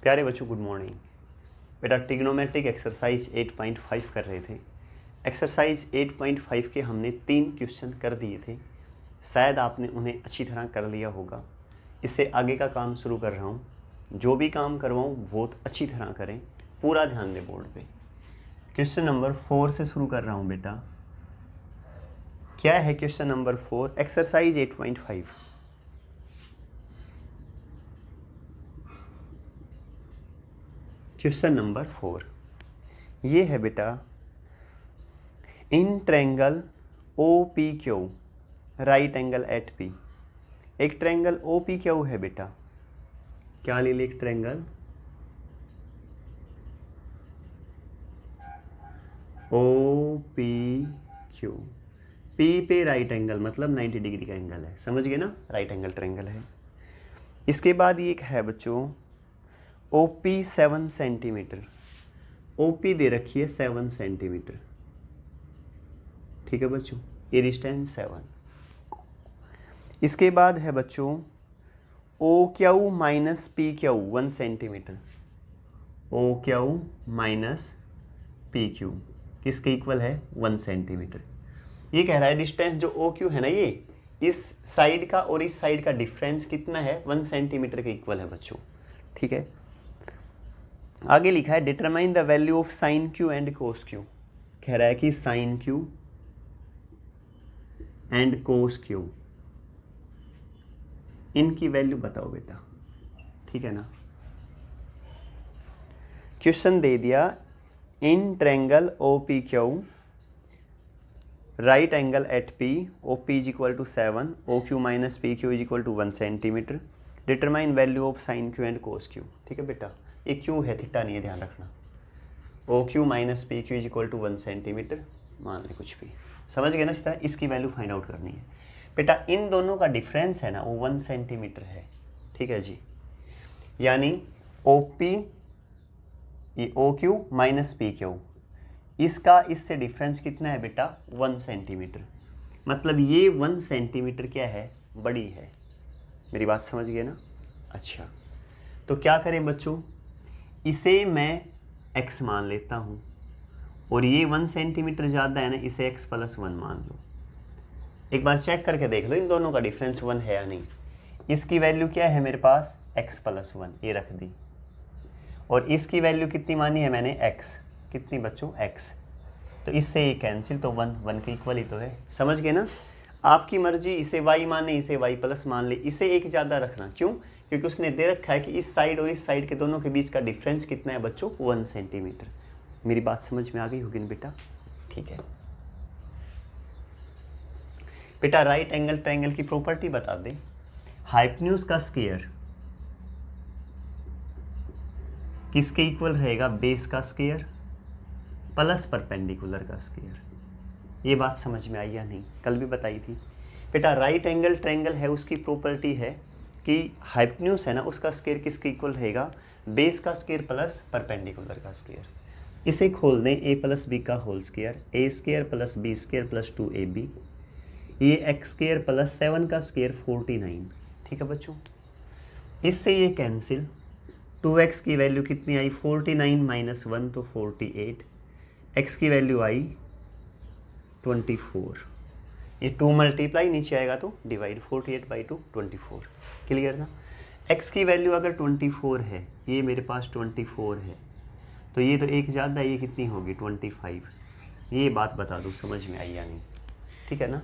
प्यारे बच्चों good morning. बेटा ट्रिग्नोमेट्रिक एक्सरसाइज 8.5 कर रहे थे। एक्सरसाइज 8.5 के हमने 3 क्वेश्चन कर दिए थे। शायद आपने उन्हें अच्छी तरह कर लिया होगा। इससे आगे का काम शुरू कर रहा हूँ। जो भी काम करवाऊँ बहुत अच्छी तरह करें, पूरा ध्यान दें बोर्ड पे। क्वेश्चन नंबर 4 से शुरू कर रहा हूँ बेटा। क्या है question number 4 exercise 8.5। Question number 4 ये है बेटा, in triangle O P Q right angle at P. एक ट्रायंगल ओ पी क्यू है बेटा। क्या ले ले? एक triangle O P Q. P पे राइट एंगल मतलब 90 डिग्री का एंगल है, समझ गए ना? राइट एंगल ट्रायंगल है। इसके बाद ये एक है बच्चों O P 7 centimetre. O P दे रखी है 7 सेंटीमीटर, ठीक है बच्चों, ये डिस्टेंस 7। इसके बाद है बच्चों O Q minus P Q 1 centimetre. O Q minus P Q किसके इक्वल है? 1 सेंटीमीटर। ये कह रहा है डिस्टेंस जो ओ क्यू है ना, ये इस साइड का और इस साइड का डिफरेंस कितना है? 1 सेंटीमीटर के इक्वल है बच्चों, ठीक है। आगे लिखा है determine the value of sine Q and cos Q. कह रहा है कि sine Q and cos Q इनकी वैल्यू बताओ बेटा, ठीक है ना। क्वेश्चन दे दिया in triangle O P Q right angle at P O P is equal to 7 O Q minus P Q is equal to 1 centimetre. Determine value of sine Q and cos Q, ठीक है बेटा। ये Q है, theta नहीं है, ध्यान रखना। O Q minus P Q is equal to 1 centimetre, मान ले कुछ भी, समझ गए ना? इस तरह इसकी वैल्यू फाइंड आउट करनी है बेटा। इन दोनों का डिफरेंस है ना वो 1 सेंटीमीटर है, ठीक है जी। यानी ओ पी ये O Q minus P Q, इसका इससे डिफरेंस कितना है बेटा? 1 सेंटीमीटर। मतलब ये 1 सेंटीमीटर क्या है? बड़ी है। मेरी बात समझ गए ना? अच्छा, तो क्या करें बच्चों, इसे मैं x मान लेता हूँ और ये 1 सेंटीमीटर ज़्यादा है ना, इसे x + 1 मान लो। एक बार चेक करके देख लो इन दोनों का डिफरेंस 1 है या नहीं। इसकी वैल्यू क्या है मेरे पास? x + 1, ये रख दी। और इसकी वैल्यू कितनी मानी है मैंने? x। कितनी बच्चों? x। तो इससे ये कैंसिल, तो 1 के इक्वल ही तो है, समझ गए ना? आपकी मर्जी, इसे y माने, इसे y+ मान ले, इसे एक ज़्यादा रखना। क्यों? क्योंकि उसने दे रखा है कि इस साइड और इस साइड के दोनों के बीच का डिफरेंस कितना है बच्चों? 1 सेंटीमीटर। मेरी बात समझ में आ गई होगी ना बेटा? ठीक है बेटा। राइट एंगल ट्रायंगल की प्रॉपर्टी बता दें। हाइपोटेन्यूज का स्क्वायर किसके इक्वल रहेगा? बेस का स्क्वायर प्लस परपेंडिकुलर का स्क्वायर। ये बात समझ में आई या नहीं? कल भी बताई थी बेटा। राइट एंगल ट्रायंगल है, उसकी प्रॉपर्टी है कि हाइपोटेन्यूज है ना, उसका स्क्वायर किसके इक्वल रहेगा? बेस का स्क्वायर प्लस परपेंडिकुलर का स्क्वायर। इसे खोल दें, a + b का whole square, a² + b² + 2ab। ये x² + 7 का स्क्वायर 49, ठीक है बच्चों। इससे ये कैंसिल, 2x की वैल्यू कितनी आई? 49 - 1 तो 48। x की वैल्यू आई 24। ये 2 मल्टीप्लाई नीचे आएगा तो डिवाइड, 48/2 24। क्लियर ना? x की वैल्यू अगर 24 है, ये मेरे पास 24 है, तो ये तो एक ज़्यादा है, ये कितनी होगी? 25। ये बात बता दूँ समझ में आई या नहीं? ठीक है ना?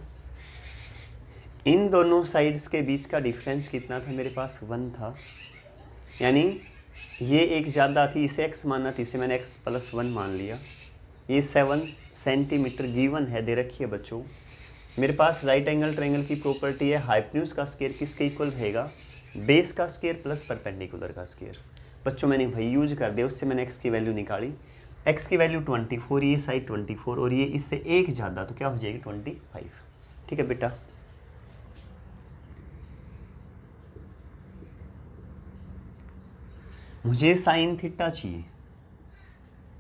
इन दोनों साइड्स के बीच का डिफरेंस कितना था मेरे पास? 1 था। यानी ये एक ज़्यादा थी, इसे x माना था, इसे मैंने x + 1 मान लिया। ये 7 सेंटीमीटर गिवन है, दे रखी है बच्चों। मेरे पास राइट एंगल ट्रायंगल की प्रॉपर्टी है, हाइपोटेन्यूज का स्क्वायर किसके इक्वल रहेगा? बेस का स्क्वायर प्लस परपेंडिकुलर का स्क्वायर। बच्चों मैंने वही यूज कर दिया, उससे मैंने x की वैल्यू निकाली। x की वैल्यू 24, ये साइड 24 और ये इससे एक ज़्यादा, तो क्या हो जाएगी? 25, ठीक है बेटा। मुझे साइन थीटा चाहिए,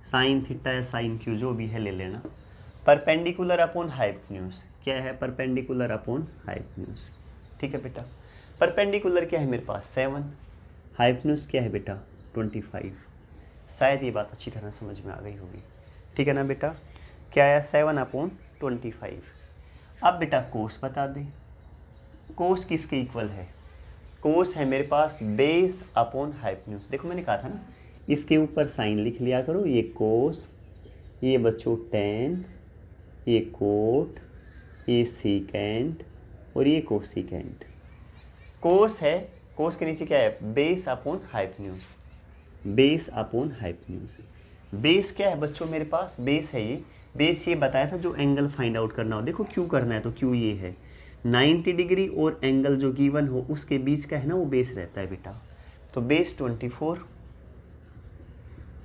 साइन थीटा या साइन क्यू जो भी है ले लेना। परपेंडिकुलर अपॉन हाइपोटेन्यूज क्या है? परपेंडिकुलर अपॉन हाइपोटेन्यूज, ठीक है बेटा। परपेंडिकुलर क्या है मेरे पास? 7। हाइपोटेन्यूज क्या है बेटा? 25। शायद ये बात अच्छी तरह समझ में आ गई होगी, ठीक है ना बेटा। क्या आया 7/25। अब बेटा कोस बता दे, कोस किसके इक्वल है? कोस है मेरे पास बेस अपॉन हाइपोटेन्यूज। देखो मैंने कहा था ना, इसके ऊपर साइन लिख लिया करो, ये कोस, ये बच्चों टेन, ये कोट, ये सीकेंट और ये कोसिकेंट। कोस है, कोस के नीचे क्या है? Base upon hypotenuse. Base upon hypotenuse. Base क्या है बच्चों मेरे पास? बेस है ये, बेस ये बताया था जो एंगल फाइंड आउट करना हो। देखो क्यू करना है तो क्यू ये है 90 डिग्री और एंगल जो गिवन हो उसके बीच का है ना, वो बेस रहता है बेटा। तो बेस 24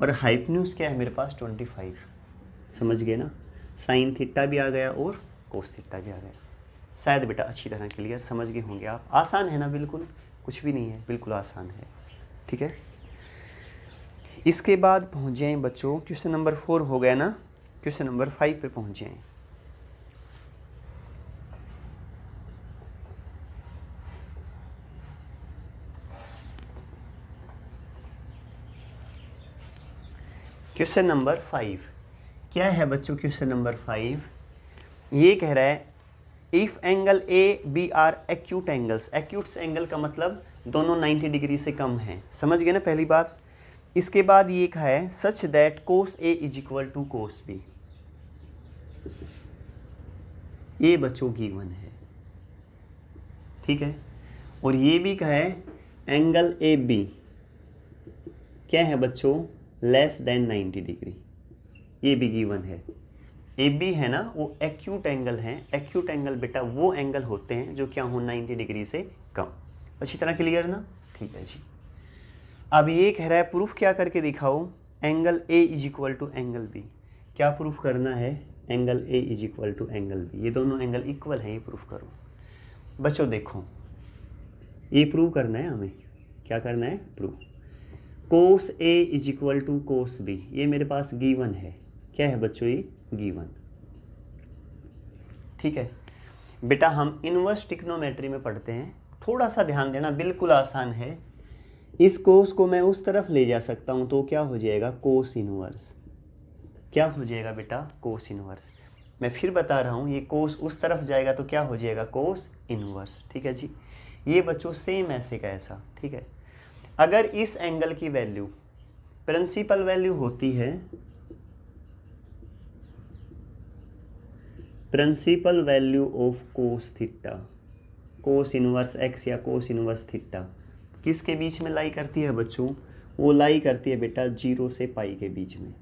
और हाइपोटेन्यूज क्या है मेरे पास? 25। समझ गए ना? साइन थीटा भी आ गया और कोस थीटा भी आ गया। शायद बेटा अच्छी तरह क्लियर समझ गए होंगे आप। आसान है ना? बिल्कुल कुछ भी नहीं है, बिल्कुल आसान है, ठीक है। इसके बाद पहुंच जाएं बच्चों, क्वेश्चन नंबर 4 हो गया ना, क्वेश्चन नंबर 5 पे पहुंच जाएं। क्वेश्चन नंबर 5 क्या है बच्चों? क्वेश्चन नंबर 5 ये कह रहा है if angle A B are acute angles. Acute angle का मतलब दोनों 90 डिग्री से कम हैं। समझ गए ना पहली बात। इसके बाद ये कहा है such that cos A is equal to cos B. ये बच्चों गिवन है, ठीक है। और ये भी कहा है एंगल ए बी क्या है बच्चों? Less than 90 degree. ये भी गिवन है। ए बी है ना, वो एक्यूट एंगल है। एक्यूट एंगल बेटा वो एंगल होते हैं जो क्या हो 90 डिग्री से कम। अच्छी तरह क्लियर ना? ठीक है जी। अब ये कह रहा है प्रूफ क्या करके दिखाओ angle A is equal to angle B. क्या प्रूफ करना है? Angle A is equal to angle B. ये दोनों एंगल इक्वल हैं, ये प्रूफ करो बच्चों। देखो ये प्रूव करना है हमें। क्या करना है? Proof. Cos A is equal to cos B, ये मेरे पास गिवन है। क्या है बच्चों? ये गिवन, ठीक है बेटा। हम इनवर्स ट्रिग्नोमेट्री में पढ़ते हैं, थोड़ा सा ध्यान देना, बिल्कुल आसान है। इस कोस को मैं उस तरफ ले जा सकता हूं तो क्या हो जाएगा? Cos inverse. क्या हो जाएगा बेटा? Cos inverse. मैं फिर बता रहा हूं, ये कोस उस तरफ जाएगा तो क्या हो जाएगा? कोस इनवर्स, ठीक है जी। ये बच्चों सेम ऐसे का ऐसा, ठीक है। अगर इस एंगल की वैल्यू प्रिंसिपल वैल्यू होती है, principal value of cos theta, cos inverse X या कोस इनवर्स थीटा किसके बीच में लाई करती है बच्चों? वो लाई करती है बेटा 0 से पाई के बीच में।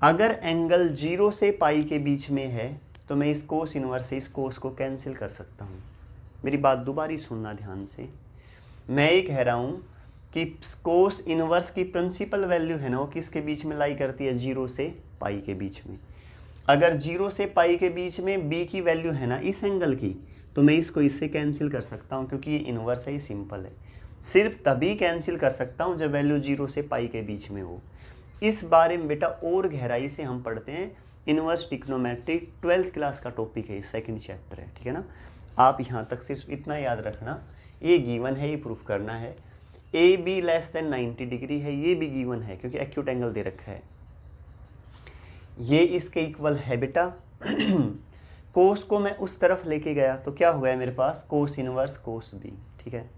अगर एंगल 0 से पाई के बीच में है तो मैं इस कोस इनवर्स से इस कोस को कैंसिल कर सकता हूँ। मेरी बात दोबारा सुनना ध्यान से। मैं ये कह रहा हूँ कि कोस इनवर्स की प्रिंसिपल वैल्यू है ना, वो किसके बीच में लाई करती है? 0 से पाई के बीच में। अगर 0 से पाई के बीच में b की वैल्यू है ना इस एंगल की, तो मैं इसको इससे कैंसिल कर सकता हूँ क्योंकि ये इनवर्स है, ये सिंपल है। सिर्फ तभी कैंसिल कर सकता हूँ जब वैल्यू 0 से पाई के बीच में हो। इस बारे में बेटा और गहराई से हम पढ़ते हैं। इनवर्स ट्रिग्नोमेट्री 12th क्लास का टॉपिक है, सेकंड चैप्टर है, ठीक है ना। आप यहाँ तक सिर्फ इतना याद रखना, ये गिवन है, ये प्रूफ करना है। A be less than 90 degree है, ये भी गिवन है क्योंकि एक्यूट एंगल दे रखा है। ये इसके इक्वल है बेटा। कोस को मैं उस तरफ लेके गया तो क्या हो गया मेरे पास? कोस इनवर्स कोस बी, ठीक है।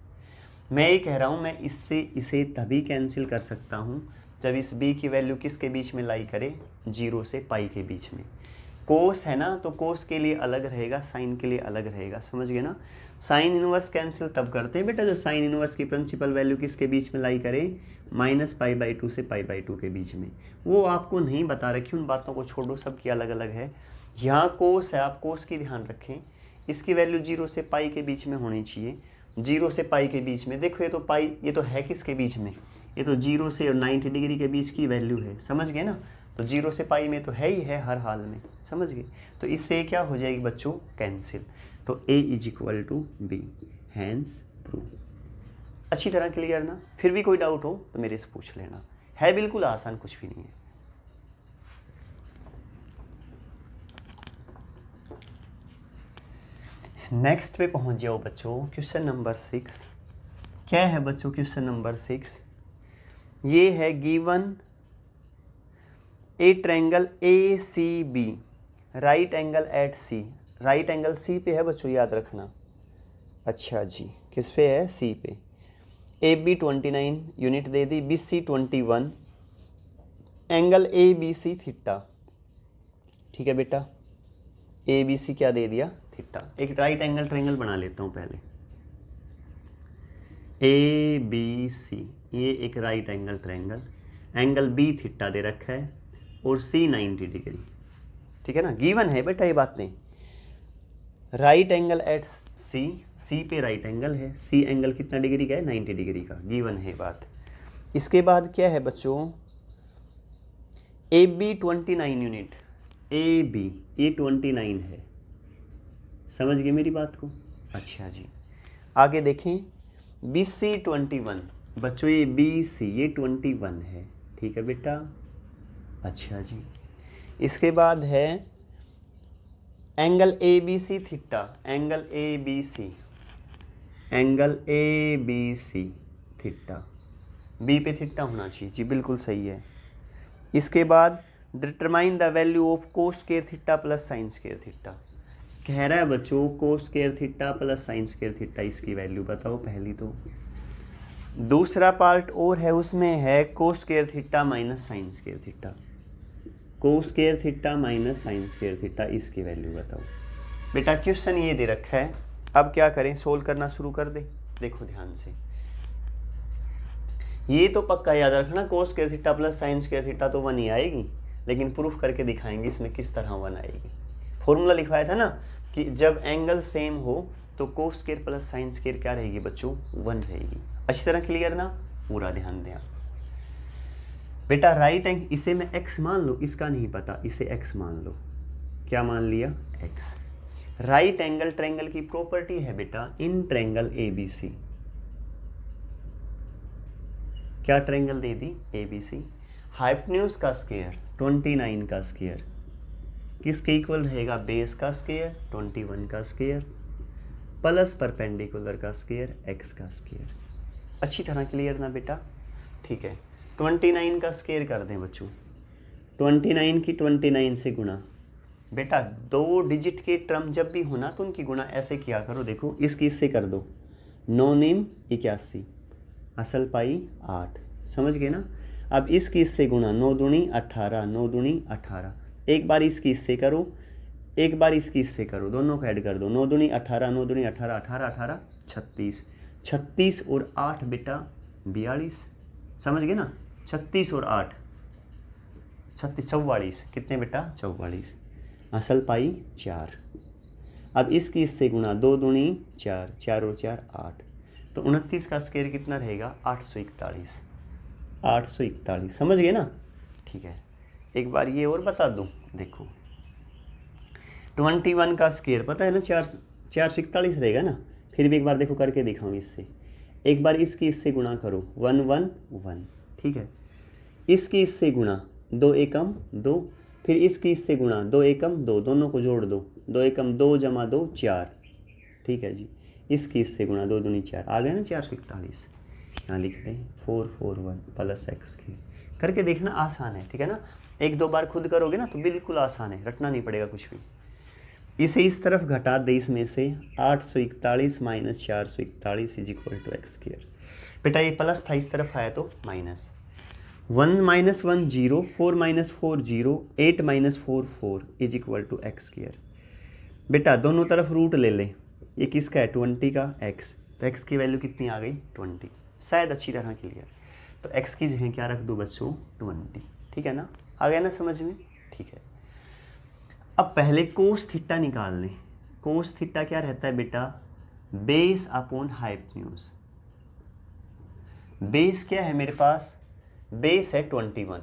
मैं ये कह रहा हूँ मैं इससे इसे तभी कैंसिल कर सकता हूँ जब इस b की वैल्यू किसके बीच में लाई करे? 0 से पाई के बीच में। कोस है ना, तो कोस के लिए अलग रहेगा, साइन के लिए अलग रहेगा। समझ गए ना? साइन इनवर्स कैंसिल तब करते हैं बेटा जब साइन इनवर्स की प्रिंसिपल वैल्यू किसके बीच में लाई करे? -π/2 से π/2 के बीच में। वो आपको नहीं बता रखी, उन बातों को छोड़ो, सबकी अलग अलग है। यहाँ कोस है, आप कोस की ध्यान रखें, इसकी वैल्यू 0 से पाई के बीच में होनी चाहिए। 0 से पाई के बीच में देखो, ये तो पाई, ये तो है किसके बीच में? ये तो 0 से और 90 डिग्री के बीच की वैल्यू है। समझ गए ना? तो 0 से पाई में तो है ही है हर हाल में। समझ गए? तो इससे क्या हो जाएगी बच्चों? कैंसिल। तो a is equal to B, hence prove. अच्छी तरह क्लियर ना? फिर भी कोई डाउट हो तो मेरे से पूछ लेना, है बिल्कुल आसान, कुछ भी नहीं है। नेक्स्ट पे पहुंच जाओ बच्चों, क्वेश्चन नंबर 6। क्या है बच्चों क्वेश्चन नंबर 6? ये है given a triangle A C B, right angle at C. Right angle C पे है बच्चों, याद रखना। अच्छा जी, किस पे है? सी पे। ए बी 29 यूनिट दे दी, B C 21, angle A B C theta. ठीक है बेटा, ए बी सी क्या दे दिया? थीटा। एक राइट एंगल ट्रायंगल बना लेता हूँ पहले। ए बी सी, ये एक right angle triangle, angle B theta दे रखा है और सी 90 डिग्री। ठीक है ना, गिवन है बेटा ये बात नहीं। राइट एंगल एट सी, सी पे राइट एंगल है, सी एंगल कितना डिग्री का है? 90 डिग्री का, गिवन है बात। इसके बाद क्या है बच्चों? A B 29 unit, A B ये 29 है, समझ गए मेरी बात को? अच्छा जी, आगे देखें, बी सी 21, बच्चों ये बी सी ये 21 है। ठीक है बेटा, अच्छा जी। इसके बाद है angle A B C theta, angle A B C, angle A B C theta, B पे थीटा होना चाहिए जी, बिल्कुल सही है। इसके बाद determine the value of cos square theta plus sine square theta. कह रहा है बच्चों cos square theta plus sine square theta, इसकी वैल्यू बताओ पहली तो। दूसरा पार्ट और है, उसमें है cos square theta minus sine square theta, कोस square theta minus sine square theta, इसकी वैल्यू बताओ। बेटा क्वेश्चन ये दे रखा है, अब क्या करें? सोल्व करना शुरू कर दे। देखो ध्यान से, ये तो पक्का याद रखना, कोस square theta plus sine square theta तो 1 ही आएगी, लेकिन प्रूफ करके दिखाएंगे इसमें किस तरह 1 आएगी। फॉर्मूला लिखवाया था ना कि जब एंगल सेम हो तो कोस स्क्वायर प्लस साइन स्क्वायर क्या रहेगी बच्चों? 1 रहेगी। अच्छी तरह क्लियर ना? पूरा ध्यान दें बेटा। राइट एंगल, इसे मैं x मान लो, इसका नहीं पता, इसे x मान लो। क्या मान लिया? x। राइट एंगल ट्रायंगल की प्रॉपर्टी है बेटा, इन ट्रायंगल ABC, क्या ट्रायंगल दे दी? ABC। हाइपोटेन्यूज का स्क्वायर 29 का स्क्वायर किसके इक्वल रहेगा? बेस का स्क्वायर 21 का स्क्वायर प्लस परपेंडिकुलर का स्क्वायर x का स्क्वायर। अच्छी तरह क्लियर ना बेटा? ठीक है, 29 का स्क्वायर कर दें बच्चों, 29 की 29 से गुणा। बेटा 2 डिजिट के टर्म जब भी होना तो उनकी गुणा ऐसे किया करो। देखो इसकी इससे कर दो, 9 निम 81, असल पाई 8, समझ गए ना? अब इसकी इससे गुणा, 9 दूनी 18, 9 दूनी 18। एक बार इसकी इससे करो, एक बार इसकी इससे करो, दोनों को ऐड कर दो, 9 दूनी 18, 9 दूनी 18, 18 18 36, 36 और 8 बेटा 42, समझ गए ना? 36 और 8 36, 44, कितने बेटा? 44, असल पाई 4। अब इसकी इससे गुणा, 2 दूनी 4, 4 और 4 8, तो 29 का स्क्वायर कितना रहेगा? 841, 841, समझ गए ना? ठीक है, एक बार ये और बता दूं, देखो 21 का स्क्वायर पता है ना, 441 रहेगा ना? फिर भी एक बार देखो करके दिखाऊं इससे, एक बार इसकी इससे गुणा करो, 1 1 1, ठीक है। इसकी इससे गुणा, 2 एकम 2, फिर इसकी इससे गुणा, 2 एकम 2, दोनों को जोड़ दो, 2 एकम 2 जमा 2 4, ठीक है जी। इसकी इससे गुणा, 2 दूनी 4, आ गया ना 441। यहाँ लिख दें 441 प्लस x की, करके देखना, आसान है, ठीक है ना? 1-2 बार खुद करोगे ना तो बिल्कुल आसान है, रटना नहीं पड़ेगा कुछ भी। इसे इस तरफ घटा दे, इसमें से 841 minus 441 is equal to X square. बेटा ये प्लस था, इस तरफ आया तो minus. 1 minus 1 0, 4 minus 4 0, 8 minus 4 4 is equal to X square. बेटा दोनों तरफ रूट ले ले, ये किसका है? 20 का x, तो x की वैल्यू कितनी आ गई? 20, शायद अच्छी तरह क्लियर। तो x की जगह क्या रख दूँ बच्चों? 20, ठीक है ना? आ गया ना समझ में? ठीक है, अब पहले कोस थीटा निकाल लें। कोस थीटा क्या रहता है बेटा? Base upon hypotenuse. बेस क्या है मेरे पास? बेस है 21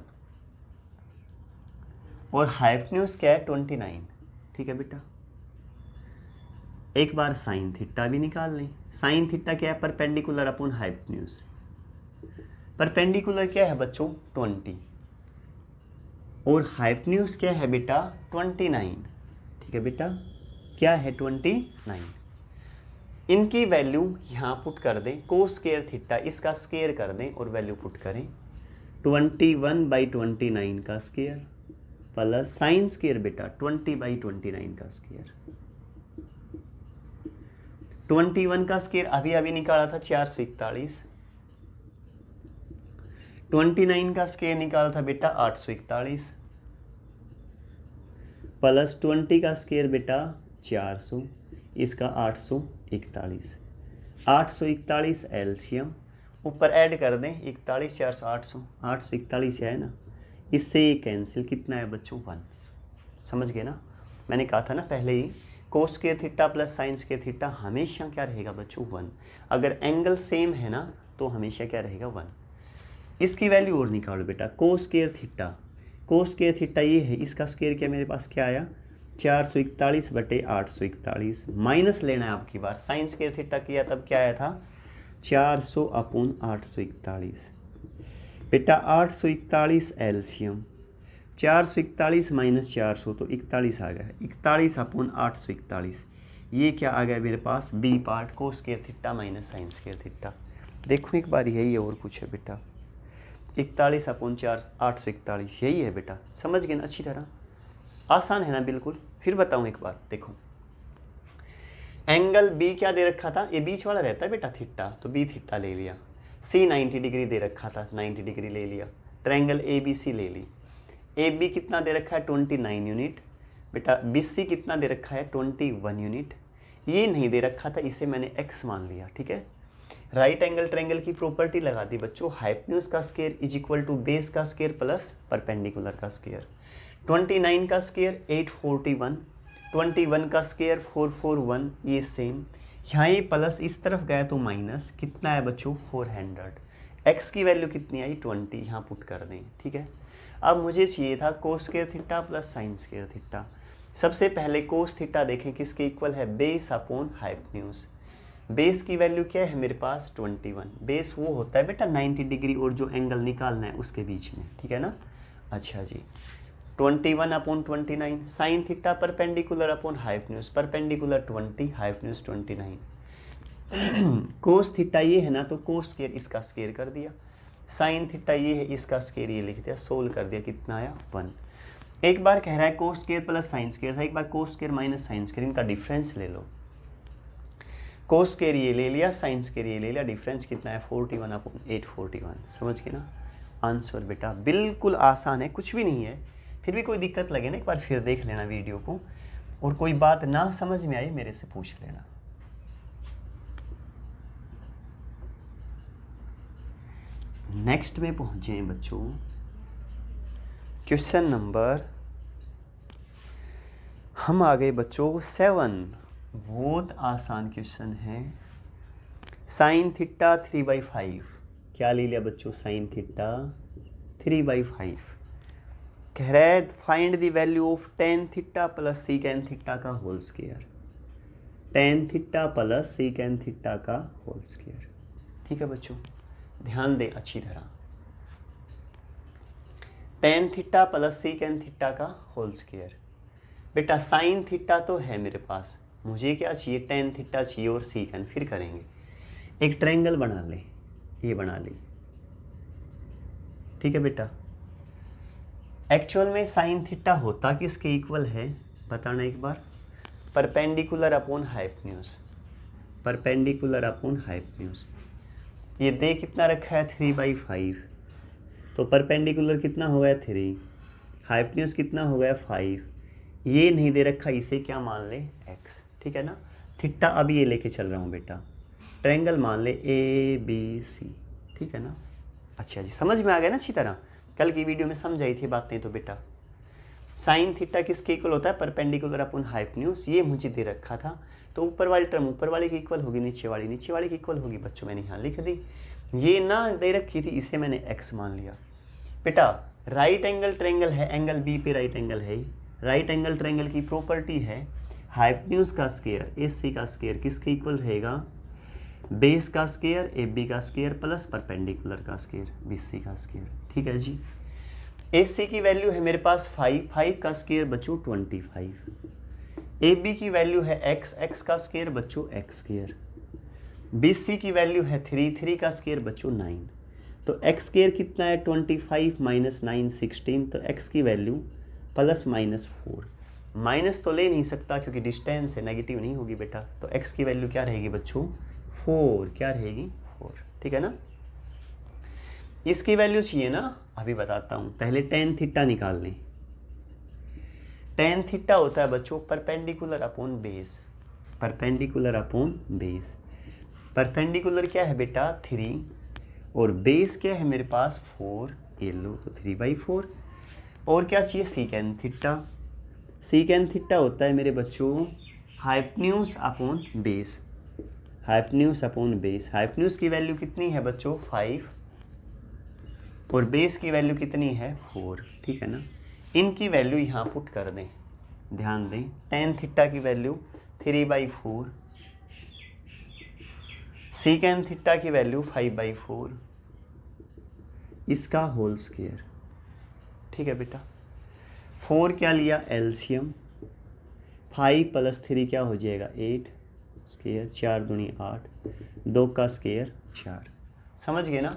और हाइपोटेन्यूज क्या है? 29, ठीक है बेटा। एक बार साइन थीटा भी निकाल लें। साइन थीटा क्या है? Perpendicular upon hypotenuse. परपेंडिकुलर क्या है बच्चों? 20 और हाइपोटेन्यूज क्या है बेटा? 29, ठीक है बेटा। क्या है? 29। इनकी वैल्यू यहाँ पुट कर दें, कोस स्क्वायर थीटा इसका स्क्वायर कर दें और वैल्यू पुट करें, 21/29 का स्क्वायर प्लस साइन स्क्वायर बेटा 20/29 का स्क्वायर। 21 का स्क्वायर अभी अभी निकाला था 441। 29 का स्क्वायर निकाला था बेटा 841 प्लस 20 का स्क्वायर बेटा 400, इसका 841। 841 एलसीएम ऊपर ऐड कर दें 41 400 800 841 है ना, इससे ये कैंसिल कितना है बच्चों 1। समझ गए ना, मैंने कहा था ना पहले ही cos square theta plus sine square theta हमेशा क्या रहेगा बच्चों 1। अगर एंगल सेम है ना तो हमेशा क्या रहेगा 1। इसकी वैल्यू और निकालो बेटा, कोस स्क्वायर थीटा, कोस स्क्वायर थीटा ये है, इसका स्क्वायर क्या मेरे पास क्या आया 441/841 माइनस लेना है आपकी बार। साइन स्क्वायर थीटा किया तब क्या आया था 400/841 बेटा। 841 एलसीएम 441 माइनस 400 तो 41 आ गया, 41/841 ये क्या आ गया मेरे पास B part cos square theta minus sine square theta. देखो एक बार यही है और कुछ है बेटा, 41/841 यही है बेटा। समझ गए ना अच्छी तरह, आसान है ना बिल्कुल। फिर बताऊं एक बार, देखो एंगल बी क्या दे रखा था, ये बीच वाला रहता है बेटा थीटा, तो बी थीटा ले लिया। सी 90 डिग्री दे रखा था, 90 डिग्री ले लिया। ट्रायंगल ए बी सी ले ली। ए बी कितना दे रखा है 29 यूनिट बेटा। बी सी कितना दे रखा है 21 यूनिट। ये नहीं दे रखा था, इसे मैंने एक्स मान लिया, ठीक है। राइट एंगल ट्रायंगल की प्रॉपर्टी लगा दी बच्चों, हाइपोटेन्यूज का square is equal to base का स्क्वायर प्लस परपेंडिकुलर का स्क्वायर। 29 का स्क्वायर 841, 21 का स्क्वायर 441, ये सेम। यहाँ ये प्लस इस तरफ गया तो माइनस, कितना है बच्चों 400। एक्स की वैल्यू कितनी आई 20, यहाँ पुट कर दें, ठीक है। अब मुझे चाहिए था कोस square theta plus sine square theta. सबसे पहले कोस थीटा देखें किसके इक्वल है, बेस अपॉन हाइपोटेन्यूज। बेस की वैल्यू क्या है मेरे पास 21। बेस वो होता है बेटा 90 डिग्री और जो एंगल निकालना है उसके बीच में, ठीक है ना। अच्छा जी, 21/29। Sine theta perpendicular upon hypotenuse, perpendicular 20, hypotenuse 29। Cos theta ये है ना तो कोस स्क्वायर इसका स्क्वायर कर दिया। साइन थीटा ये है, इसका स्क्वायर ये लिख दिया, सोल्व कर दिया, कितना आया 1। एक बार कह रहा है cos square plus sine square था, एक बार cos square minus sine square, इनका डिफरेंस ले लो। कोस स्क्वायर ये ले लिया, साइन स्क्वायर ये ले लिया, डिफरेंस कितना है 41/841। समझ के ना आंसर बेटा, बिल्कुल आसान है, कुछ भी नहीं है। फिर भी कोई दिक्कत लगे ना एक बार फिर देख लेना वीडियो को, और कोई बात ना समझ में आई मेरे से पूछ लेना। नेक्स्ट में पहुंचे हैं बच्चों, क्वेश्चन नंबर हम आ गए बच्चों 7। बहुत आसान क्वेश्चन है। साइन थीटा 3/5 क्या ले लिया बच्चों, साइन थीटा 3/5। कह रहा है find the value of tan theta plus secant theta का whole square. Tan theta plus secant theta का होल स्क्वायर, ठीक है बच्चों, ध्यान दें अच्छी तरह। Tan theta plus secant theta का होल स्क्वायर। बेटा साइन थीटा तो है मेरे पास, मुझे क्या चाहिए टेन थीटा चाहिए और सीकेन। फिर करेंगे, एक ट्रायंगल बना ले, ये बना ली, ठीक है बेटा। एक्चुअल में साइन थीटा होता किसके इक्वल है बताना एक बार, perpendicular upon hypotenuse, perpendicular upon hypotenuse. ये दे कितना रखा है 3/5, तो परपेंडिकुलर कितना हो गया 3, हाइपोटेन्यूज कितना हो गया 5। ये नहीं दे रखा, इसे क्या मान ले x, ठीक है ना। थीटा अब ये लेके चल रहा हूँ बेटा, ट्रायंगल मान ले ABC, ठीक है ना। अच्छा जी, समझ में आ गया ना अच्छी तरह, कल की वीडियो में समझाई थी बातें। तो बेटा साइन थीटा किसके इक्वल होता है, परपेंडिकुलर अपॉन हाइपोटेन्यूज। ये मुझे दे रखा था, तो ऊपर वाली टर्म ऊपर वाले की इक्वल होगी, नीचे वाली की इक्वल होगी बच्चों, मैंने यहाँ लिख दी। ये ना दे रखी थी, इसे मैंने x मान लिया। बेटा राइट एंगल ट्रायंगल है, एंगल बी पे राइट एंगल है। राइट एंगल ट्रायंगल की प्रॉपर्टी है हाइपोटेन्यूज का स्क्वायर AC का स्क्वायर किसके इक्वल रहेगा, बेस का स्क्वायर AB का स्क्वायर प्लस परपेंडिकुलर का स्क्वायर BC का स्क्वायर, ठीक है जी। AC की वैल्यू है मेरे पास 5 का स्क्वायर बच्चों 25। AB की वैल्यू है x का स्क्वायर बच्चों x स्क्वायर। BC की वैल्यू है 3 का स्क्वायर बच्चों 9। तो एक्स स्क्वायर कितना है 25 माइनस 9 16, तो एक्स की वैल्यू प्लस माइनस 4, माइनस तो ले नहीं सकता क्योंकि डिस्टेंस है, नेगेटिव नहीं होगी बेटा, तो एक्स की वैल्यू क्या रहेगी बच्चों 4, क्या रहेगी 4, ठीक है ना। इसकी वैल्यू चाहिए ना, अभी बताता हूँ, पहले टेन थीटा निकाल लें। टेन थीटा होता है बच्चों perpendicular upon base, perpendicular upon base. Perpendicular क्या है बेटा 3 और बेस क्या है मेरे पास 4, ये लो तो 3/4। और क्या चाहिए सीकेन थीटा, सीकेन थीटा होता है मेरे बच्चों hypotenuse upon base, hypotenuse upon base. Hypotenuse की वैल्यू कितनी है बच्चों 5 और बेस की वैल्यू कितनी है 4, ठीक है ना। इनकी वैल्यू यहाँ पुट कर दें, ध्यान दें, टेन थीटा की वैल्यू 3/4, सीकेन थीटा की वैल्यू 5/4, इसका होल स्क्वायर, ठीक है बेटा। 4 क्या लिया एलसीएम, 5 + 3 क्या हो जाएगा 8 स्क्वायर, 4 दूनी 8, 2 का स्क्वायर 4। समझ गए ना।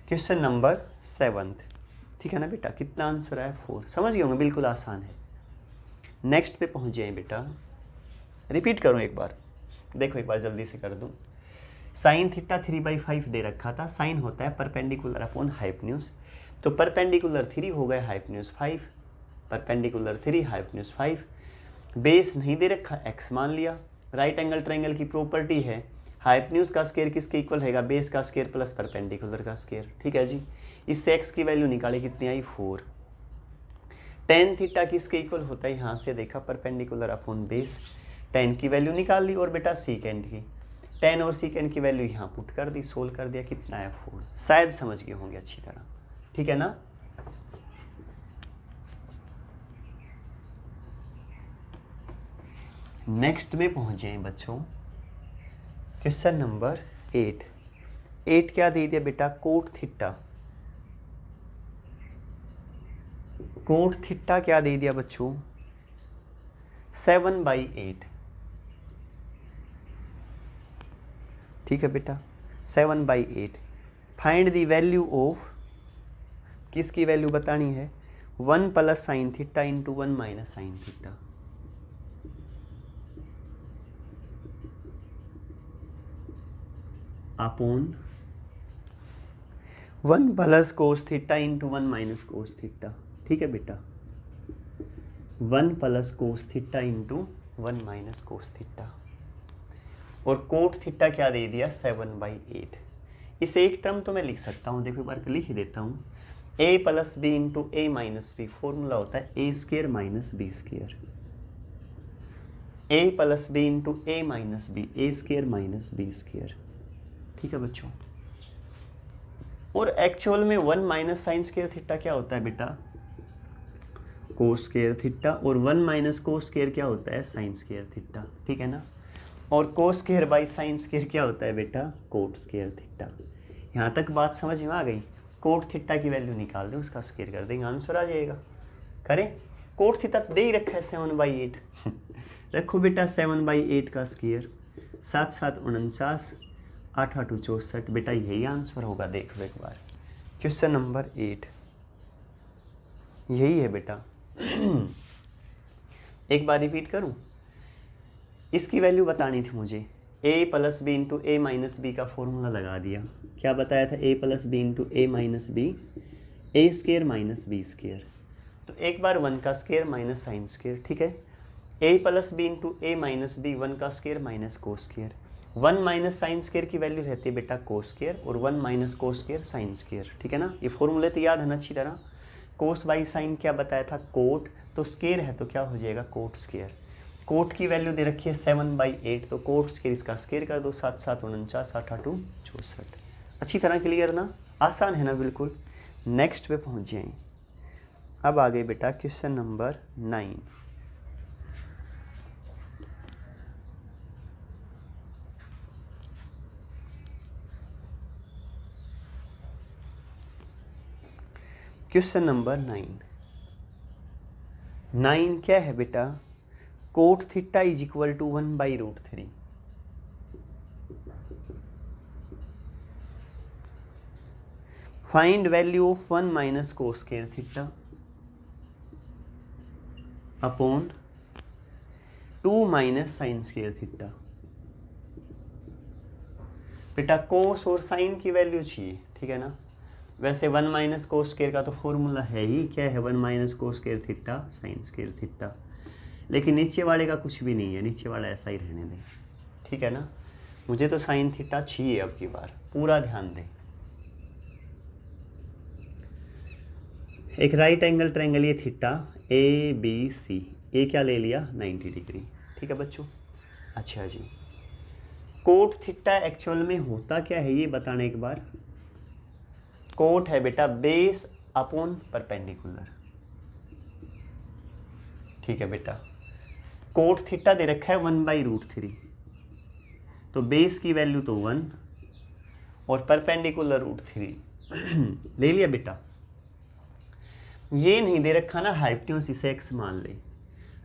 क्वेश्चन नंबर 7, ठीक है ना बेटा, कितना आंसर आया 4, समझ गए होंगे, बिल्कुल आसान है। नेक्स्ट पे पहुंच जाए बेटा, रिपीट करूं एक बार, देखो एक बार जल्दी से कर दूं। साइन थीटा 3/5 दे रखा था, साइन होता है परपेंडिकुलर अपॉन हाइपोटेन्यूज, तो परपेंडिकुलर 3 हो गए, हाइपोटेन्यूज 5, परपेंडिकुलर 3 हाइपोटेन्यूज 5। बेस नहीं दे रखा, x मान लिया। राइट एंगल ट्रायंगल की प्रॉपर्टी है हाइपोटेन्यूज का स्क्वायर किसके इक्वल रहेगा, बेस का स्क्वायर प्लस परपेंडिकुलर का स्क्वायर, ठीक है जी। इससे x की वैल्यू निकाली, कितनी आई 4। टेन थीटा किसके इक्वल होता है, यहाँ से देखा परपेंडिकुलर अपॉन बेस, टेन की वैल्यू निकाल ली और बेटा सीकेंड की, टेन और सीकेंड की वैल्यू यहाँ पुट कर दी, सोल्व कर दिया, कितना है 4। शायद समझ गए होंगे अच्छी तरह, ठीक है ना। नेक्स्ट में पहुंचे बच्चों, क्वेश्चन नंबर 8। 8 क्या दे दिया बेटा कोट थीटा, कोट थीटा क्या दे दिया बच्चों 7/8, ठीक है बेटा 7/8। फाइंड द वैल्यू ऑफ, किसकी वैल्यू बतानी है 1 + sin theta into 1 - sin theta, upon 1 + cos theta into 1 - cos theta, ठीक है बेटा 1 + cos theta into 1 - cos theta. और कोट थीटा क्या दे दिया 7/8। इसे एक टर्म तो मैं लिख सकता हूँ, देखो एक बार लिख ही देता हूँ, a + b into a - b, formula होता है a² - b², a + b into a - b, a² - b², ठीक है बच्चों। और एक्चुअल में 1 - sin² थीटा क्या होता है बेटा cos² थीटा, और 1 - cos² क्या होता है sin² थीटा, ठीक है ना। और cos² / sin² क्या होता है बेटा cot² थीटा। यहाँ तक बात समझ में आ गई। कोट थीटा की वैल्यू निकाल दें, उसका स्क्वायर कर देंगे, आंसर आ जाएगा। करें, कोट थीटा दे ही रखा है 7/8 रखो बेटा 7/8 का स्क्वायर, 7 - 7 49, 8 - 8 64, बेटा यही आंसर होगा। देखो एक बार क्वेश्चन नंबर 8 यही है बेटा एक बार रिपीट करूं, इसकी वैल्यू बतानी थी मुझे, a + b into a - b का फॉर्मूला लगा दिया। क्या बताया था a + b into a - b, a² - b²। तो एक बार 1 का स्क्वायर माइनस sin², ठीक है। a + b into a - b, 1 का स्क्वायर माइनस cos², 1 - sin² की वैल्यू रहती है बेटा cos², और 1 - cos² sin², ठीक है ना। ये फॉर्मूले तो याद है ना अच्छी तरह। cos/sin क्या बताया था कोट, तो स्क्वायर है तो क्या हो जाएगा cot²। कोट की वैल्यू दे रखी है 7/8, तो कोट इसका स्क्वायर कर दो, 7 - 7 49, 8 - 8 64। अच्छी तरह क्लियर ना, आसान है ना बिल्कुल। नेक्स्ट पे पहुंच जाएं। अब आ गए बेटा क्वेश्चन नंबर 9। क्वेश्चन नंबर 9 क्या है बेटा cot theta = 1/√3। Find value of 1 minus cos square theta upon 2 minus sine square theta. बेटा कोस और साइन की वैल्यू चाहिए, ठीक है ना। वैसे 1 माइनस कोस स्क्वायर का तो फॉर्मूला है ही, क्या है, 1 minus cos square theta sine square theta. लेकिन नीचे वाले का कुछ भी नहीं है, नीचे वाला ऐसा ही रहने दें, ठीक है ना। मुझे तो साइन थीटा चाहिए अब की बार, पूरा ध्यान दें। एक राइट एंगल ट्रायंगल ये थीटा ए बी सी, ए क्या ले लिया 90 डिग्री, ठीक है बच्चों। अच्छा जी, कोट थीटा एक्चुअल में होता क्या है ये बताना एक बार। कोट है बेटा बेस अपॉन परपेंडिकुलर, ठीक है बेटा। कोट थीटा दे रखा है 1/√3, तो बेस की वैल्यू तो 1 और परपेंडिकुलर √3 ले लिया बेटा। ये नहीं दे रखा ना हाइपोटेन्यूज, इसे x मान ले।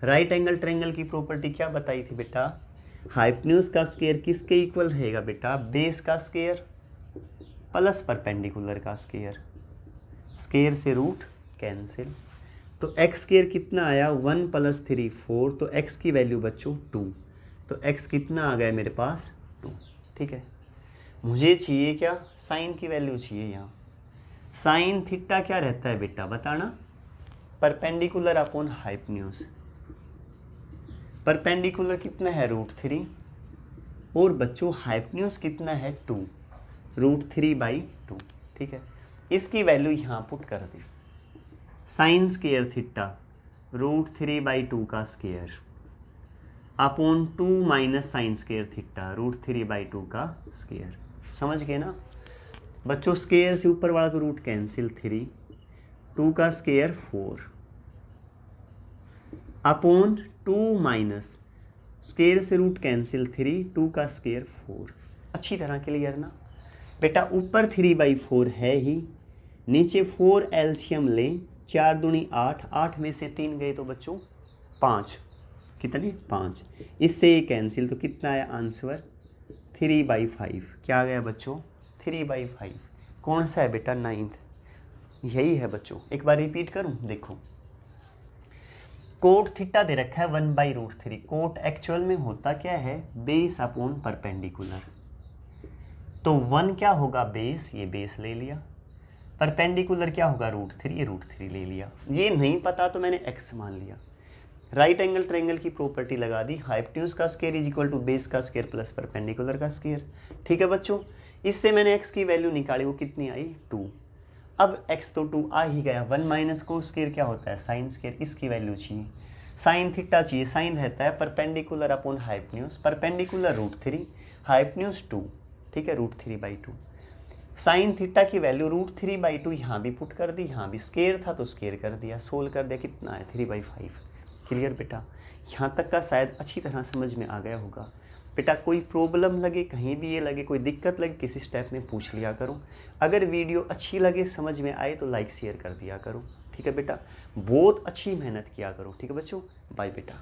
राइट एंगल ट्रायंगल की प्रॉपर्टी क्या बताई थी बेटा, हाइपोटेन्यूज का स्क्वायर किसके इक्वल रहेगा बेटा, बेस का स्क्वायर प्लस परपेंडिकुलर का स्क्वायर, स्क्वायर से रूट कैंसिल। तो x स्क्वायर कितना आया 1 + 3 4, तो x की वैल्यू बच्चों 2, तो x कितना आ गया मेरे पास 2, ठीक है। मुझे चाहिए क्या, साइन की वैल्यू चाहिए यहाँ। साइन थीटा क्या रहता है बेटा बताना, परपेंडिकुलर अपॉन हाइपोटेन्यूज। परपेंडिकुलर कितना है √3 और बच्चों हाइपोटेन्यूज कितना है 2, √3/2, ठीक है। इसकी वैल्यू यहाँ पुट कर दी, साइन स्क्वायर थीटा √3/2 का square upon 2 minus sine square theta √3/2 का स्क्वायर। समझ गए ना बच्चों, स्क्वायर से ऊपर वाला तो रूट कैंसिल, 3 2 का स्क्वायर 4 अपॉन 2 माइनस स्क्वायर से रूट कैंसिल 3 2 का स्क्वायर 4। अच्छी तरह क्लियर ना बेटा, ऊपर 3/4 है ही, नीचे 4 एलसीएम लें, 4 दूनी 8, 8 में से 3 गए तो बच्चों 5, कितने 5, इससे ये कैंसिल, तो कितना आया आंसर 3/5। क्या आ गया बच्चों 3/5। कौन सा है बेटा 9th, यही है बच्चों। एक बार रिपीट करूं, देखो कोट थीटा दे रखा है 1/√3, कोट एक्चुअल में होता क्या है बेस अपॉन परपेंडिकुलर, तो 1 क्या होगा बेस, ये बेस ले लिया, परपेंडिकुलर क्या होगा √3, ये √3 ले लिया। ये नहीं पता तो मैंने x मान लिया। राइट एंगल ट्रायंगल की प्रॉपर्टी लगा दी, हाइपोटेन्यूज का square is equal to base का स्क्वायर प्लस परपेंडिकुलर का स्क्वायर, ठीक है बच्चों। इससे मैंने x की वैल्यू निकाली, वो कितनी आई 2। अब x तो 2 आ ही गया, 1 माइनस कोस स्क्वायर क्या होता है साइन स्क्वायर, इसकी वैल्यू चाहिए, साइन थीटा चाहिए, साइन रहता है perpendicular upon hypotenuse, perpendicular √3 hypotenuse 2, ठीक है √3/2। साइन थीटा की वैल्यू √3/2 यहाँ भी पुट कर दी, यहाँ भी स्क्वायर था तो स्क्वायर कर दिया, सोल्व कर दिया, कितना है 3/5। क्लियर बेटा, यहाँ तक का शायद अच्छी तरह समझ में आ गया होगा। बेटा कोई प्रॉब्लम लगे, कहीं भी ये लगे, कोई दिक्कत लगे, किसी स्टेप में पूछ लिया करो। अगर वीडियो अच्छी लगे, समझ में आए तो लाइक शेयर कर दिया करो, ठीक है बेटा। बहुत अच्छी मेहनत किया करो, ठीक है बच्चों। बाय बेटा।